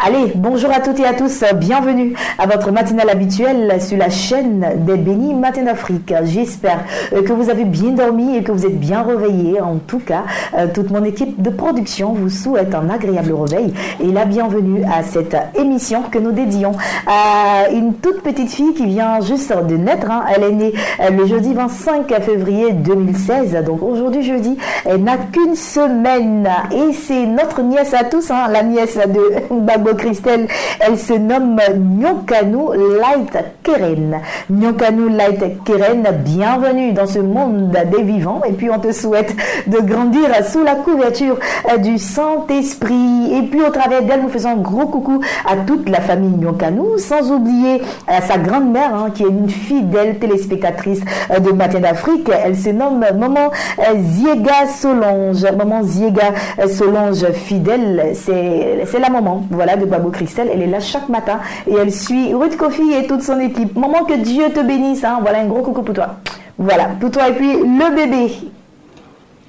Allez, bonjour à toutes et à tous, bienvenue à votre matinale habituelle sur la chaîne des Bénis Matin d'Afrique. J'espère que vous avez bien dormi et que vous êtes bien réveillés. En tout cas, toute mon équipe de production vous souhaite un agréable réveil et la bienvenue à cette émission que nous dédions à une toute petite fille qui vient juste de naître. Elle est née le jeudi 25 février 2016, donc aujourd'hui jeudi, elle n'a qu'une semaine et c'est notre nièce à tous, la nièce de Gbagbo Christelle. Elle se nomme Nyonkanu Light Keren. Nyonkanu Light Keren, bienvenue dans ce monde des vivants et puis on te souhaite de grandir sous la couverture du Saint-Esprit. Et puis au travers d'elle, nous faisons un gros coucou à toute la famille Nyonkanu, sans oublier sa grand-mère qui est une fidèle téléspectatrice de Matin d'Afrique. Elle se nomme Maman Ziega Solange. Maman Ziega Solange fidèle, c'est la maman, voilà, de Gbagbo Christelle. Elle est là chaque matin et elle suit Ruth Kofi et toute son équipe. Maman, que Dieu te bénisse. Voilà un gros coucou pour toi. Voilà, pour toi et puis le bébé.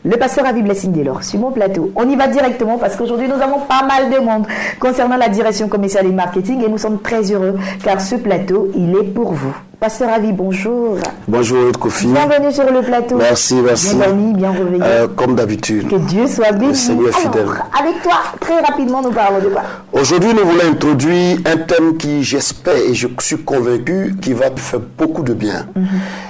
Le pasteur Avi Blessing Delors sur mon plateau. On y va directement parce qu'aujourd'hui nous avons pas mal de monde concernant la direction commerciale et marketing et nous sommes très heureux car ce plateau, il est pour vous. Pasteur Avi, bonjour. Bonjour Kofi. Bienvenue sur le plateau. Merci. Bien dormi, bien réveillé. Comme d'habitude. Que Dieu soit béni. Le Seigneur est fidèle. Alors, avec toi, très rapidement, nous parlons de quoi? Aujourd'hui, nous voulons introduire un thème qui, j'espère et je suis convaincu, qui va faire beaucoup de bien.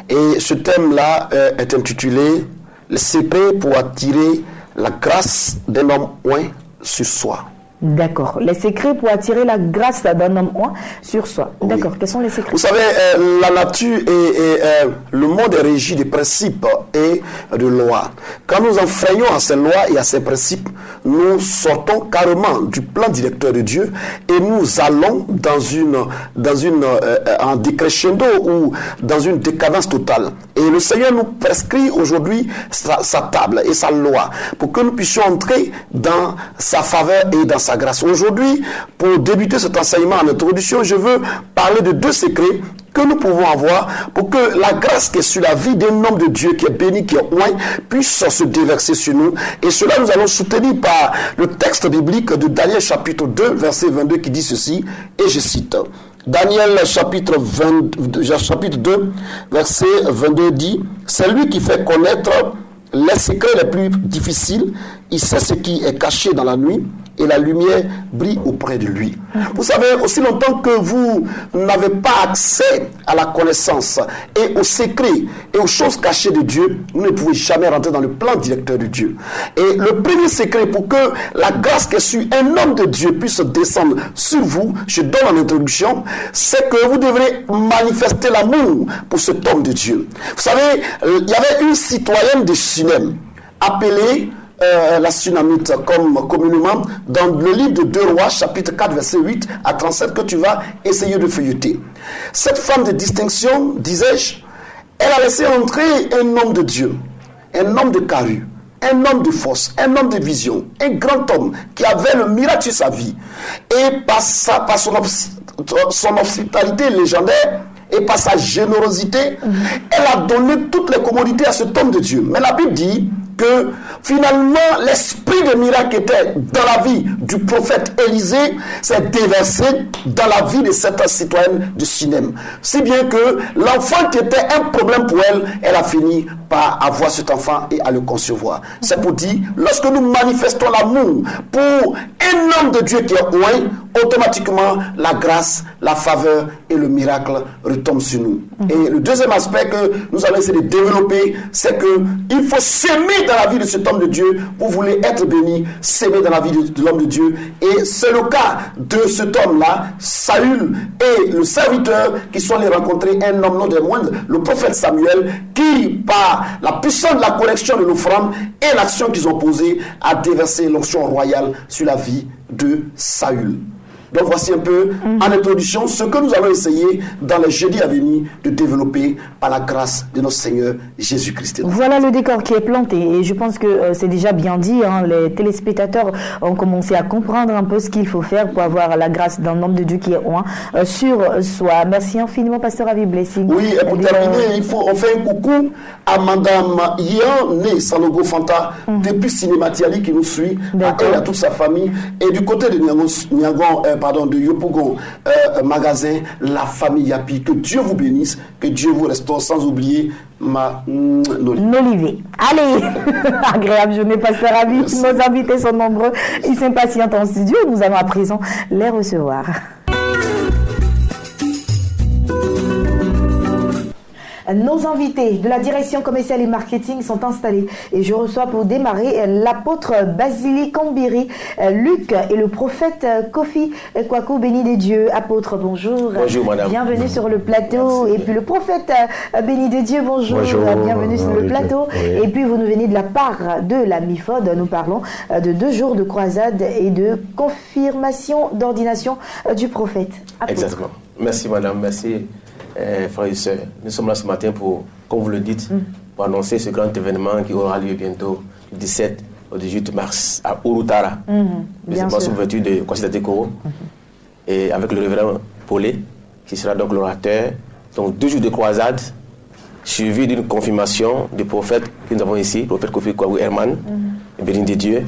Et ce thème-là est intitulé « Le secret pour attirer la grâce d'un homme oint sur soi ». D'accord. Les secrets pour attirer la grâce d'un homme oint sur soi. D'accord. Oui. Quels sont les secrets? Vous savez, la nature et le monde est régi de principes et de lois. Quand nous enfreignons à ces lois et à ces principes, nous sortons carrément du plan directeur de Dieu et nous allons en décrescendo ou dans une décadence totale. Et le Seigneur nous prescrit aujourd'hui sa table et sa loi pour que nous puissions entrer dans sa faveur et dans sa grâce. Aujourd'hui, pour débuter cet enseignement en introduction, je veux parler de deux secrets que nous pouvons avoir pour que la grâce qui est sur la vie d'un homme de Dieu qui est béni, qui est oint, puisse se déverser sur nous. Et cela, nous allons soutenir par le texte biblique de Daniel chapitre 2, verset 22 qui dit ceci, et je cite. Daniel chapitre 2, verset 22 dit, c'est lui qui fait connaître les secrets les plus difficiles, il sait ce qui est caché dans la nuit, et la lumière brille auprès de lui. Vous savez, aussi longtemps que vous n'avez pas accès à la connaissance et aux secrets et aux choses cachées de Dieu, vous ne pouvez jamais rentrer dans le plan directeur de Dieu. Et le premier secret pour que la grâce qui est sur un homme de Dieu puisse descendre sur vous, je donne en introduction, c'est que vous devrez manifester l'amour pour cet homme de Dieu. Vous savez, il y avait une citoyenne de Sunem appelée la Sunamite, comme communément, dans le livre de 2 Rois, chapitre 4, verset 8 à 37, que tu vas essayer de feuilleter. Cette femme de distinction, disais-je, elle a laissé entrer un homme de Dieu, un homme de carrure, un homme de force, un homme de vision, un grand homme qui avait le miracle sur sa vie. Et par son hospitalité légendaire, et par sa générosité, elle a donné toutes les commodités à cet homme de Dieu. Mais la Bible dit que finalement, l'esprit de miracle était dans la vie du prophète Élisée, s'est déversé dans la vie de cette citoyenne de Sunem. Si bien que l'enfant qui était un problème pour elle, elle a fini par avoir cet enfant et à le concevoir. C'est pour dire, lorsque nous manifestons l'amour pour un homme de Dieu qui est oint, automatiquement la grâce, la faveur et le miracle retombent sur nous. Et le deuxième aspect que nous allons essayer de développer, c'est que il faut s'aimer dans la vie de cet homme de Dieu. Vous voulez être béni, s'aimer dans la vie de l'homme de Dieu. Et c'est le cas de cet homme-là, Saül et le serviteur qui sont allés rencontrer un homme non des moindres, le prophète Samuel, qui par la puissance de la correction de l'offrande et l'action qu'ils ont posée a déversé l'onction royale sur la vie de Saül. Donc voici un peu en introduction ce que nous allons essayer dans les jeudis à venir de développer par la grâce de notre Seigneur Jésus-Christ. Voilà le décor qui est planté et je pense que c'est déjà bien dit. Les téléspectateurs ont commencé à comprendre un peu ce qu'il faut faire pour avoir la grâce d'un homme de Dieu qui est loin sur soi. Merci infiniment, Pasteur Avi Blessing. Oui, et pour terminer, on fait un coucou à Madame Yanné Sanogo Fanta depuis Cinématiali qui nous suit, à elle et à toute sa famille. Et du côté de de Yopougon magasin, la famille Yapi. Que Dieu vous bénisse, que Dieu vous restaure, sans oublier Nolivé. Allez, agréable journée, Pasteur Avi. Nos invités sont nombreux, ils s'impatientent en studio. Nous allons à présent les recevoir. Nos invités de la direction commerciale et marketing sont installés et je reçois pour démarrer l'apôtre Basili Kambiri, Luc et le prophète Kofi Kwaku, béni des dieux. Apôtre, bonjour. Bonjour madame. Bienvenue sur le plateau. Merci. Et puis le prophète béni des dieux, bonjour. Bienvenue sur le plateau. Oui. Et puis vous nous venez de la part de la MIFOD. Nous parlons de 2 jours de croisade et de confirmation d'ordination du prophète. Apôtre. Exactement. Merci madame, merci. Frères et sœurs, nous sommes là ce matin pour, comme vous le dites, pour annoncer ce grand événement qui aura lieu bientôt du 17 au 18 mars à Urutara, précisément sous ouverture de Kwasi Datekoro, et avec le révérend Paulé, qui sera donc l'orateur. Donc 2 jours de croisade, suivi d'une confirmation du prophète que nous avons ici, le prophète Kofi Kwaku Herman, béni de Dieu.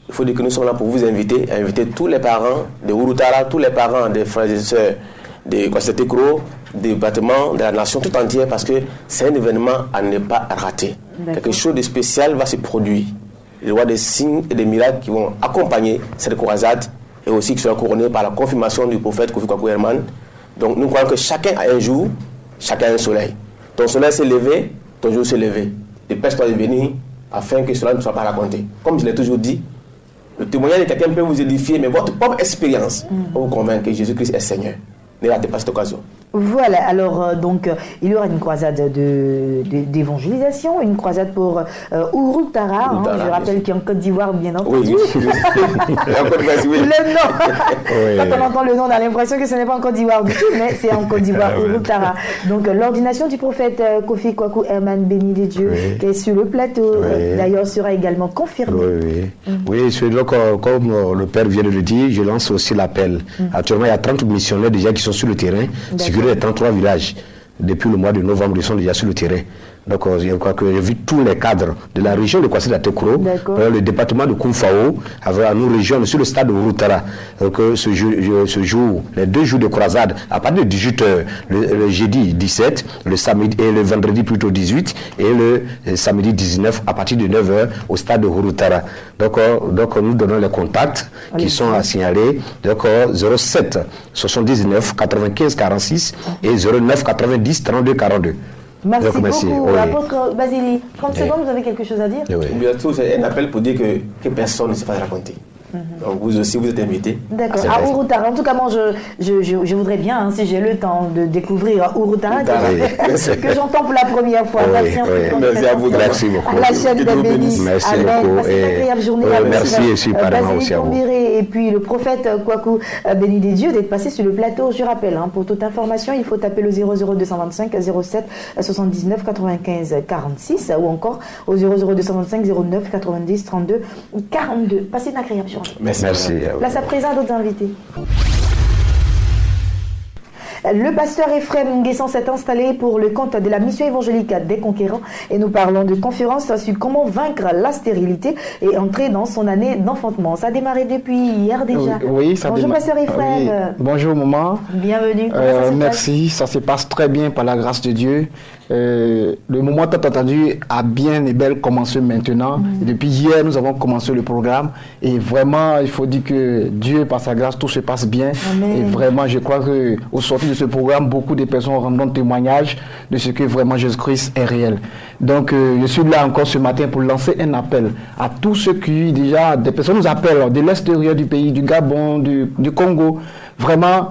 Il faut dire que nous sommes là pour vous inviter, tous les parents de Urutara, tous les parents des frères et sœurs de Kwasi Datekoro, des bâtiments de la nation tout entière, parce que c'est un événement à ne pas rater. Quelque chose de spécial va se produire. Il y aura des signes et des miracles qui vont accompagner cette croisade et aussi qui seront couronnés par la confirmation du prophète Kofi Kwaku Herman. Donc nous croyons que chacun a un jour, chacun a un soleil. Ton soleil s'est levé, ton jour s'est levé. Dépêche-toi de venir afin que cela ne soit pas raconté. Comme je l'ai toujours dit, le témoignage de quelqu'un peut vous édifier, mais votre propre expérience va vous convaincre que Jésus-Christ est Seigneur. Ne ratez pas cette occasion. Voilà, alors il y aura une croisade d'évangélisation, une croisade pour Urutara, je rappelle qu'il y a en Côte d'Ivoire, bien entendu. Oui. Le nom, quand on entend le nom, on a l'impression que ce n'est pas en Côte d'Ivoire du tout, mais c'est en Côte d'Ivoire, Urutara. Donc l'ordination du prophète Kofi Kwaku Herman, béni des dieux, qui est sur le plateau, d'ailleurs sera également confirmé. Oui, donc, comme le Père vient de le dire, je lance aussi l'appel. Actuellement, il y a 30 missionnaires déjà qui sont sur le terrain, sécurité des 33 villages. Depuis le mois de novembre, ils sont déjà sur le terrain. Donc, je crois que j'ai vu tous les cadres de la région de Kwasi Datekoro, le département de Koumfao, avec nous région sur le stade de Urutara. Donc, ce jour, les 2 jours de croisade, à partir de 18h, le jeudi 17, le samedi et le vendredi plutôt 18, et le samedi 19, à partir de 9h, au stade de Urutara. Donc, nous donnons les contacts qui sont à signaler. Donc, 07 79 95 46 et 09 90 32 42. Merci beaucoup, apôtre Basili. 30 secondes, vous avez quelque chose à dire? Bien sûr, c'est un appel pour dire que personne ne se fasse raconter. Donc vous aussi, vous êtes invités. D'accord. À Urutara. En tout cas, moi, je voudrais bien, si j'ai le temps, de découvrir Urutara, que j'entends pour la première fois. Merci à vous. Merci beaucoup. À la chaîne de Béni. Merci beaucoup. Passez une agréable journée. Merci aussi, pareillement aussi à vous. Et puis le prophète Kwaku, béni des dieux, d'être passé sur le plateau. Je rappelle, pour toute information, il faut taper le 00225 07 79 95 46 ou encore au 00225 09 90 32 42. Passez une agréable journée. Merci. Place à présent à d'autres invités. Le pasteur Ephraim Nguessan s'est installé pour le compte de la mission évangélique des conquérants et nous parlons de conférence sur comment vaincre la stérilité et entrer dans son année d'enfantement. Ça a démarré depuis hier déjà. Oui, ça Bonjour pasteur Ephraim. Oui. Bonjour maman. Bienvenue. Merci, ça se passe très bien par la grâce de Dieu. Le moment tant attendu a bien et belle commencé maintenant. Et depuis hier, nous avons commencé le programme et vraiment, il faut dire que Dieu, par sa grâce, tout se passe bien. Amen. Et vraiment, je crois qu'au sortir de ce programme, beaucoup de personnes rendront témoignage de ce que vraiment Jésus-Christ est réel. Donc, je suis là encore ce matin pour lancer un appel à tous ceux qui, déjà, des personnes nous appellent de l'extérieur du pays, du Gabon, du Congo. Vraiment,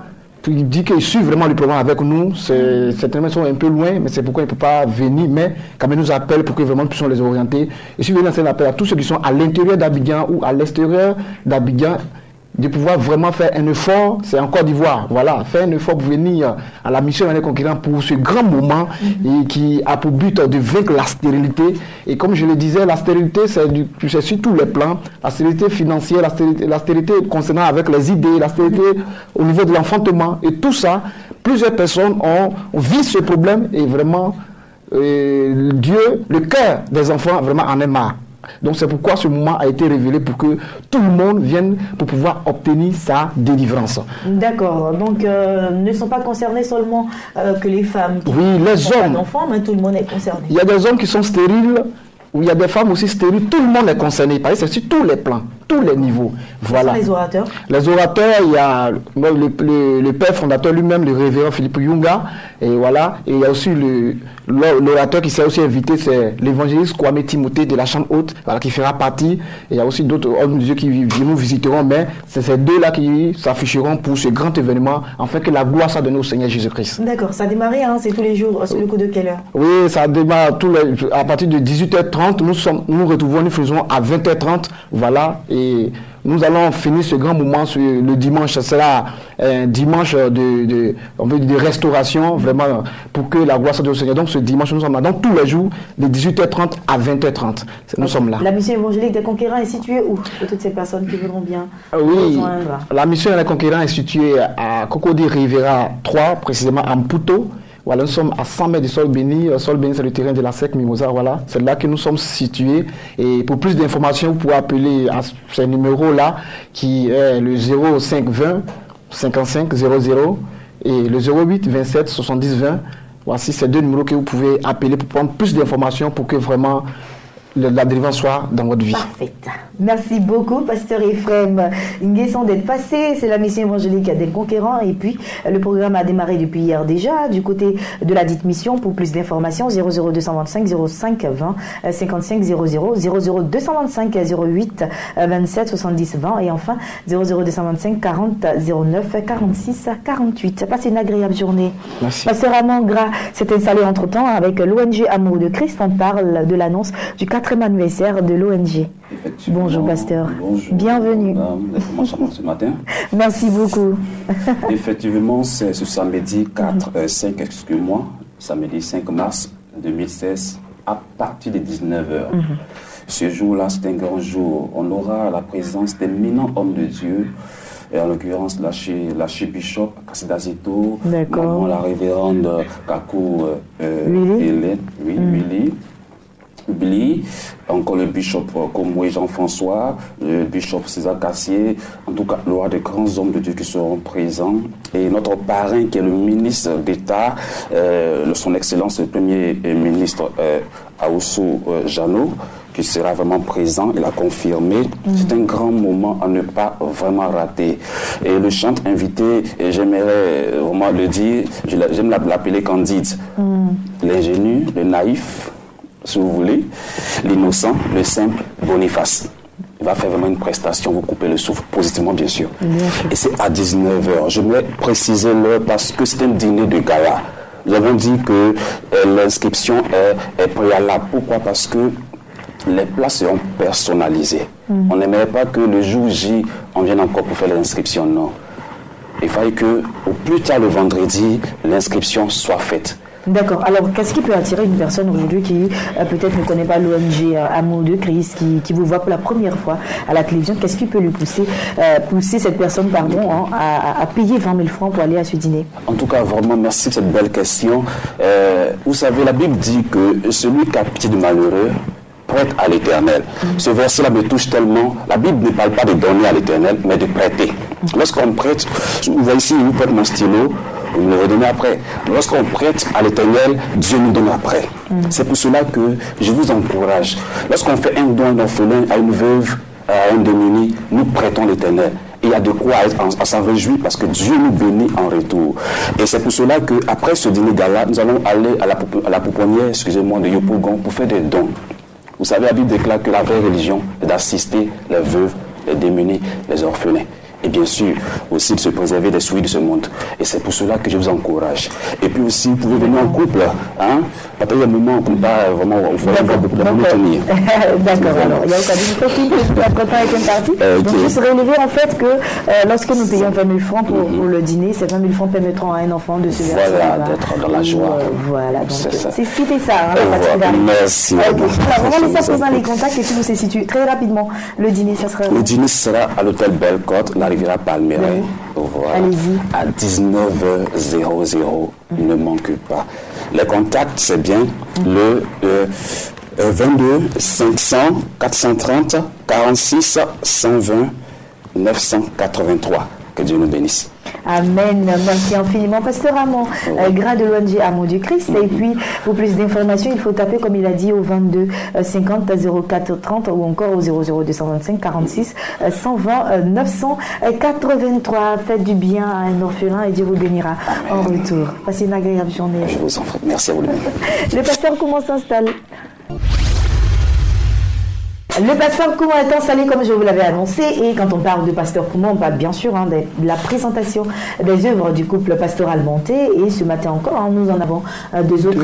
il dit qu'ils suivent vraiment le programme avec nous. Certainement, ils sont un peu loin, mais c'est pourquoi ils ne peuvent pas venir. Mais quand même, nous appellent pour que vraiment nous puissions les orienter. Et si vous voulez lancer un appel à tous ceux qui sont à l'intérieur d'Abidjan ou à l'extérieur d'Abidjan, de pouvoir vraiment faire un effort, c'est en Côte d'Ivoire, voilà, faire un effort pour venir à la mission des conquérants pour ce grand moment et qui a pour but de vaincre la stérilité. Et comme je le disais, la stérilité, c'est sur tous les plans, la stérilité financière, la stérilité concernant avec les idées, la stérilité au niveau de l'enfantement, et tout ça, plusieurs personnes ont vu ce problème et vraiment, Dieu, le cœur des enfants, vraiment en est marre. Donc c'est pourquoi ce moment a été révélé pour que tout le monde vienne pour pouvoir obtenir sa délivrance. D'accord. Donc ne sont pas concernés seulement que les femmes qui les hommes. Pas d'enfants, mais tout le monde est concerné. Il y a des hommes qui sont stériles, ou il y a des femmes aussi stériles. Tout le monde est concerné. Parce que c'est sur tous les plans, tous les niveaux. Voilà. Quels sont les orateurs? Les orateurs, il y a le père fondateur lui-même, le révérend Philippe Yunga, et voilà. Et il y a aussi l'orateur qui s'est aussi invité, c'est l'évangéliste Kwame Timothée de la Chambre haute, voilà, qui fera partie. Et il y a aussi d'autres hommes de Dieu qui nous visiteront, mais c'est ces deux-là qui s'afficheront pour ce grand événement, afin que la gloire soit donnée au Seigneur Jésus-Christ. D'accord, ça a démarré, hein, c'est tous les jours, sur le coup de quelle heure? Oui, ça démarre à partir de 18h30, nous retrouvons, nous faisons à 20h30, voilà, et nous allons finir ce grand moment sur le dimanche. Ce sera un dimanche de restauration, vraiment, pour que la gloire soit de Seigneur. Donc ce dimanche, nous sommes là. Donc tous les jours, de 18h30 à 20h30. Nous sommes là. La mission évangélique des conquérants est située où? Pour toutes ces personnes qui voudront bien rejoindre. La mission des conquérants est située à Cocody Rivera 3, précisément à Mputo. Voilà, nous sommes à 100 mètres du sol béni. Sol béni, c'est le terrain de la SEC Mimosa. Voilà, c'est là que nous sommes situés. Et pour plus d'informations, vous pouvez appeler à ce numéro-là, qui est le 0520 55 00 et le 08 27 70 20. Voici ces deux numéros que vous pouvez appeler pour prendre plus d'informations pour que vraiment la délivrance soit dans votre vie. Parfait. Merci beaucoup, pasteur Ephraim Nguesson, d'être passé. C'est la mission évangélique des conquérants. Et puis, le programme a démarré depuis hier déjà, du côté de la dite mission. Pour plus d'informations, 00225 05 20 55 00, 00225 08 27 70 20 et enfin 00225 40 09 46 48. Passez une agréable journée. Merci. Pasteur Amangra s'est installé entre-temps avec l'ONG Amour de Christ. On parle de l'annonce du 4e anniversaire de l'ONG. Bonjour pasteur. Bonjour. Bienvenue. Ce matin. Merci beaucoup. Effectivement, c'est ce samedi samedi 5 mars 2016 à partir de 19h. Ce jour-là, c'est un grand jour. On aura la présence d'éminents hommes de Dieu. Et en l'occurrence, l'archibishop Kassidazito, la révérende Kakou Willy, encore le bishop Komwe Jean-François, le bishop César Cassier, en tout cas, il y aura de grands hommes de Dieu qui seront présents. Et notre parrain, qui est le ministre d'État, son Excellence, le Premier ministre Aoussou Jano, qui sera vraiment présent, il a confirmé. C'est un grand moment à ne pas vraiment rater. Et le chant invité, j'aimerais vraiment le dire, j'aime l'appeler Candide. L'ingénu, le naïf, si vous voulez, l'innocent, le simple, Boniface. Il va faire vraiment une prestation, vous coupez le souffle, positivement bien sûr. Et c'est à 19h. Je vais préciser l'heure parce que c'est un dîner de gala. Nous avons dit que l'inscription est préalable. Pourquoi? Parce que les places seront personnalisées. On n'aimerait pas que le jour J, on vienne encore pour faire l'inscription. Non. Il fallait que, au plus tard le vendredi, l'inscription soit faite. D'accord. Alors, qu'est-ce qui peut attirer une personne aujourd'hui qui peut-être ne connaît pas l'ONG Amour de Christ, qui vous voit pour la première fois à la télévision? Qu'est-ce qui peut lui pousser cette personne à payer 20 000 francs pour aller à ce dîner? En tout cas, vraiment, merci pour cette belle question. Vous savez, la Bible dit que celui qui a pitié du malheureux prête à l'Éternel. Ce verset-là me touche tellement. La Bible ne parle pas de donner à l'Éternel, mais de prêter. Lorsqu'on prête, vous voyez ici, vous prête mon stylo, vous me le redonnez après. Lorsqu'on prête à l'Éternel, Dieu nous donne après. C'est pour cela que je vous encourage. Lorsqu'on fait un don à un orphelin, à une veuve, à un démuni, nous prêtons l'Éternel. Il y a de quoi à s'en réjouir parce que Dieu nous bénit en retour. Et c'est pour cela qu'après ce dîner gala, nous allons aller à la pouponnière, de Yopougon pour faire des dons. Vous savez, la Bible déclare que la vraie religion est d'assister les veuves, les démunis, les orphelins. et bien sûr aussi de se préserver des souris de ce monde. Et c'est pour cela que je vous encourage. Et puis aussi, vous pouvez venir en couple, hein, parce qu'il y a un moment où on ne peut pas vraiment, on fait beaucoup de monotonie. D'accord, alors il y a aucun difficulté que la prépa est une partie. Donc juste relever en fait que lorsque nous payons 20 000 francs pour le dîner, ces 20 000 francs permettront à un enfant de se verser. Voilà, d'être dans la joie. Voilà, donc c'est citer ça. Merci. Alors, on va laisser à présent les contacts et puis vous se situe très rapidement. Le dîner, ça sera... Le dîner sera à l'hôtel Belle Côte, la Riviera Palmeraie. Voilà. Allez-y. À 19h00. Ne manque pas. Les contacts, c'est bien le 22 500 430 46 120 983. Que Dieu nous bénisse. Amen. Merci infiniment, Pasteur Amon, Gras de l'ONG Amour du Christ. Et puis, pour plus d'informations, il faut taper, comme il a dit, au 22 50 04 30 ou encore au 00 225 46 120 983. Faites du bien à un orphelin et Dieu vous bénira en retour. Passez une agréable journée. Je vous en prie. Merci à vous. Le pasteur Koumon s'installe. Le pasteur Koumon est installé comme je vous l'avais annoncé, et quand on parle de pasteur Koumon, on parle bien sûr de la présentation des œuvres du couple pastoral monté, et ce matin encore, nous en avons deux autres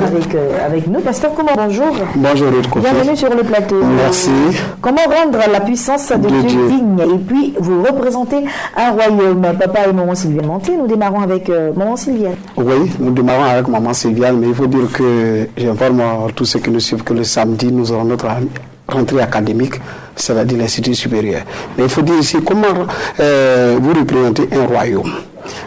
avec nous. Pasteur Koumon, bonjour. Bonjour, bienvenue sur le plateau. Merci. Comment rendre la puissance de Dieu digne? Et puis, vous représentez un royaume. Papa et maman Sylviane Monté, nous démarrons avec maman Sylviane. Oui, nous démarrons avec maman Sylviane, mais il faut dire que j'informe tous ceux qui nous suivent que le samedi, nous aurons notre rentrée académique, c'est-à-dire l'Institut supérieur. Mais il faut dire ici comment vous représentez un royaume.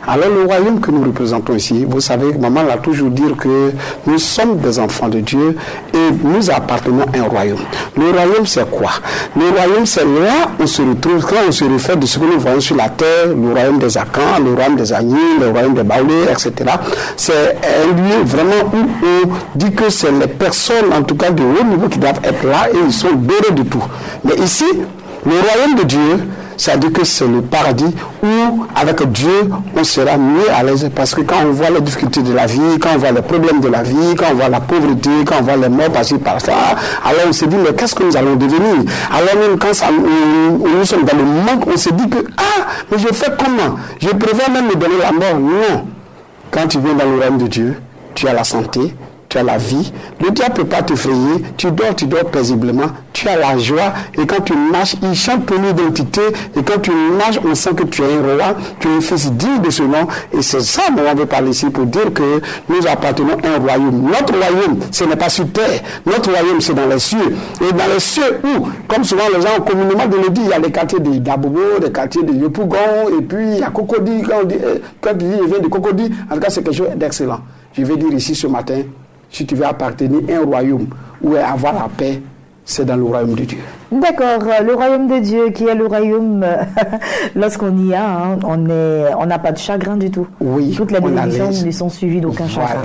Alors le royaume que nous représentons ici, vous savez, maman l'a toujours dit que nous sommes des enfants de Dieu et nous appartenons à un royaume. Le royaume c'est quoi? Le royaume c'est là où on se retrouve, quand on se réfère de ce que nous voyons sur la terre, le royaume des Akans, le royaume des Agnis, le royaume des Baoulés, etc. C'est un lieu vraiment où on dit que c'est les personnes, en tout cas de haut niveau, qui doivent être là et ils sont dorés de tout. Mais ici, le royaume de Dieu, c'est-à-dire que c'est le paradis où, avec Dieu, on sera mieux à l'aise. Parce que quand on voit les difficultés de la vie, quand on voit les problèmes de la vie, quand on voit la pauvreté, quand on voit les morts par-ci, par-là, alors on se dit, mais qu'est-ce que nous allons devenir? Alors même quand nous sommes dans le manque, on se dit que, mais je fais comment? Je préfère même me donner la mort. Non. Quand tu viens dans le royaume de Dieu, tu as la santé, tu as la vie, le diable ne peut pas te frayer, tu dors paisiblement, tu as la joie, et quand tu marches, il chante ton identité, et quand tu marches, on sent que tu es un roi, tu es un fils digne de ce nom, et c'est ça dont on veut parler ici pour dire que nous appartenons à un royaume. Notre royaume, ce n'est pas sur terre, notre royaume c'est dans les cieux, et dans les cieux où, comme souvent les gens communément de le dire, il y a les quartiers de Dabobo, les quartiers de Yopougon, et puis il y a Cocody, quand tu dis il vient de Cocody, en tout cas c'est quelque chose d'excellent. Je vais dire ici ce matin, si tu veux appartenir à un royaume où avoir la paix, c'est dans le royaume de Dieu. D'accord, le royaume de Dieu qui est le royaume, lorsqu'on y a, on n'a pas de chagrin du tout. Oui. Toutes les bénédictions ne sont suivies d'aucun chagrin.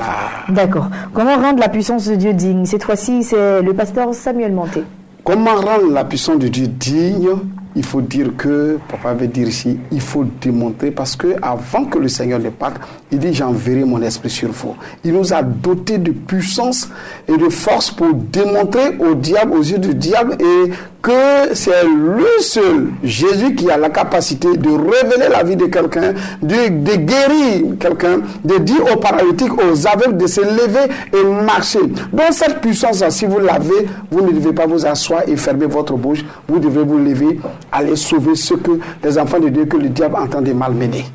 D'accord. Comment rendre la puissance de Dieu digne? Cette fois-ci, c'est le pasteur Samuel Monté. Comment rendre la puissance de Dieu digne? Il faut dire que, papa veut dire ici, il faut démontrer, parce que avant que le Seigneur ne parte, il dit, j'enverrai mon esprit sur vous. Il nous a dotés de puissance et de force pour démontrer au diable, aux yeux du diable, et que c'est lui seul, Jésus, qui a la capacité de révéler la vie de quelqu'un, de guérir quelqu'un, de dire aux paralytiques, aux aveugles de se lever et marcher. Donc cette puissance, si vous l'avez, vous ne devez pas vous asseoir et fermer votre bouche, vous devez vous lever, aller sauver ceux que les enfants de Dieu que le diable entend de malmener.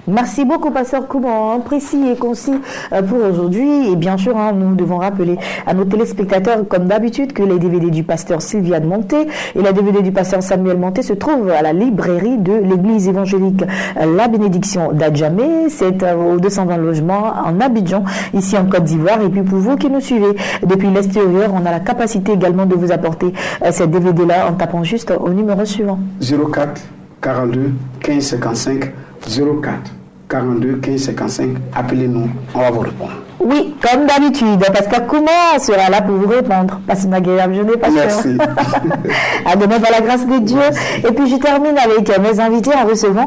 Merci beaucoup, pasteur Koumon, précis et concis pour aujourd'hui. Et bien sûr, nous devons rappeler à nos téléspectateurs, comme d'habitude, que les DVD du pasteur Sylviane Monté et la DVD du pasteur Samuel Monté se trouvent à la librairie de l'église évangélique La Bénédiction d'Adjamé. C'est au 220 logements en Abidjan, ici en Côte d'Ivoire. Et puis pour vous qui nous suivez depuis l'extérieur, on a la capacité également de vous apporter ces DVD-là en tapant juste au numéro suivant. 04 42 15 55 04 42 15 55. Appelez-nous, on va vous répondre. Oui, comme d'habitude, Pascal Kouma sera là pour vous répondre. Passez une agréable journée, Pascal. Merci. À demain par la grâce de Dieu. Et puis je termine avec mes invités en recevant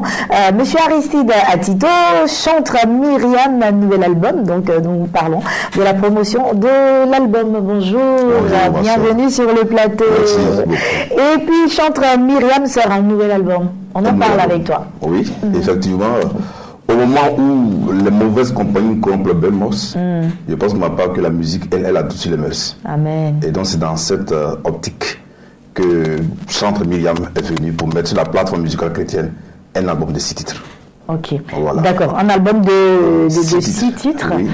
Monsieur Aristide Atito, chantre Myriam, nouvel album. Donc nous parlons de la promotion de l'album. Bonjour, bienvenue sur le plateau. Merci. Et puis chantre Myriam sort un nouvel album. On en parle avec toi. Oui, effectivement. Au moment où les mauvaises compagnies corrompent le bel mos, je pense pour ma part que la musique, elle a adouci les mœurs. Amen. Et donc c'est dans cette optique que chantre Myriam est venu pour mettre sur la plateforme musicale chrétienne un album de 6 titres. Ok, Voilà. D'accord. Un album de 6 titres Oui.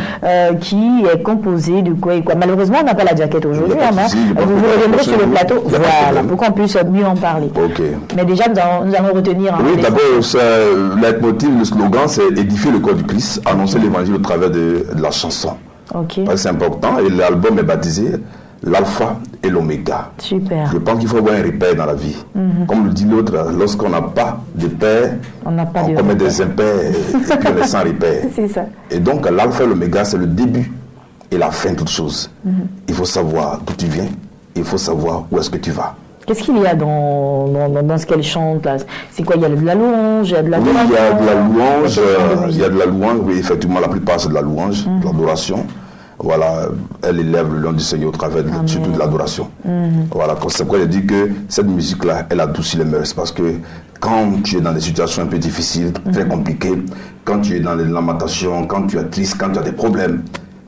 qui est composé de quoi et quoi. Malheureusement, on n'a pas la jaquette aujourd'hui. Il y a pas de hein, souci, il y a pas de vous problème. reviendrez sur le plateau, Il y a pas de voilà, problème. pour qu'on puisse mieux en parler. Ok. Mais déjà, nous allons retenir. Oui, d'abord, le leitmotiv, le slogan, c'est édifier le corps du Christ, annoncer l'évangile au travers de la chanson. Ok, Parce que c'est important et l'album est baptisé l'alpha et l'oméga. super. Je pense qu'il faut avoir un repère dans la vie. Comme le dit l'autre, lorsqu'on n'a pas de père, On n'a pas de commet repère. des impairs et puis on est sans repère. C'est ça. Et donc l'alpha et l'oméga, c'est le début et la fin de toute chose. Il faut savoir d'où tu viens, il faut savoir où est-ce que tu vas. Qu'est-ce qu'il y a dans ce qu'elle chante là? C'est quoi? Il y a de la louange, il y a de la Oui, il y a de la louange, Quel genre de il y a de la louange, oui, effectivement, la plupart c'est de la louange, de l'adoration. Voilà, elle élève le nom du Seigneur au travers surtout de l'adoration. Voilà, c'est pourquoi je dis que cette musique-là, elle adoucit les mœurs, parce que quand tu es dans des situations un peu difficiles, très compliquées, quand tu es dans les lamentations, quand tu es triste, quand tu as des problèmes,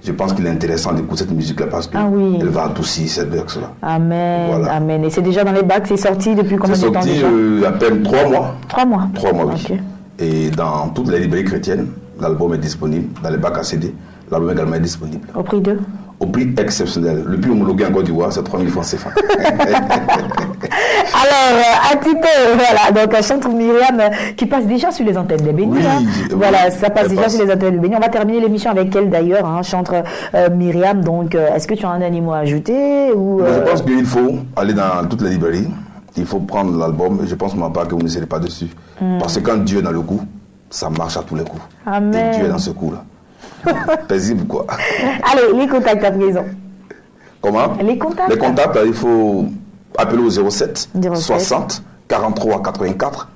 je pense qu'il est intéressant d'écouter cette musique-là parce qu'elle va adoucir cette verse-là. Amen, Voilà. amen. Et c'est déjà dans les bacs, c'est sorti depuis combien C'est de temps sorti déjà? il y a à peine 3 mois. 3 mois. 3 mois, oui. Ok. Et dans toutes les librairies chrétiennes, l'album est disponible. Dans les bacs à CD, l'album également est disponible. Au prix de? Au prix exceptionnel. Le prix homologué en Côte d'Ivoire, c'est 3 000 francs CFA. Alors, Atito, voilà, donc chantre Myriam qui passe déjà sur les antennes de Béni. Oui, Voilà, oui, ça passe elle déjà passe. sur les antennes de Béni. On va terminer l'émission avec elle d'ailleurs, chantre Myriam. Donc, est-ce que tu as un animal à ajouter ou, Je pense qu'il faut aller dans toutes les librairies. Il faut prendre l'album. Et je pense moi pas que vous ne serez pas dessus. Parce que quand Dieu est dans le coup, ça marche à tous les coups. Amen. Et Dieu est dans ce coup-là. Paisible, quoi. Allez, les contacts à présent. Comment? Les contacts. Les contacts, il faut appeler au 07 07 60 43 84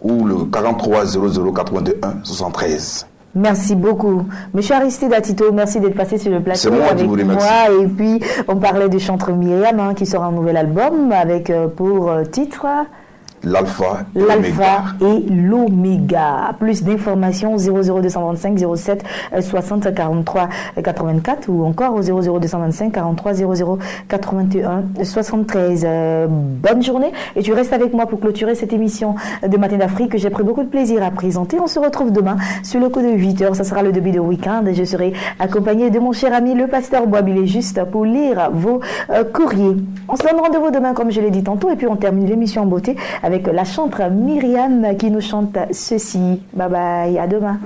ou le 43 00 81 73. Merci beaucoup. Monsieur Aristide Atito, merci d'être passé sur le plateau C'est moi qui avec vous remercie. moi. Et puis, on parlait de chantre Myriam qui sort un nouvel album avec pour titre L'alpha et l'alpha et l'oméga. Plus d'informations 00225 07 60 43 84 ou encore au 00225 43 00 81 73. Bonne journée et tu restes avec moi pour clôturer cette émission de Matin d'Afrique que j'ai pris beaucoup de plaisir à présenter. On se retrouve demain sur le coup de 8h. Ça sera le début de week-end et je serai accompagné de mon cher ami le pasteur Boabilé juste pour lire vos courriers. On se donne rendez-vous demain comme je l'ai dit tantôt et puis on termine l'émission en beauté avec la chantre Myriam qui nous chante ceci. Bye bye, à demain.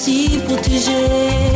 aussi protégé.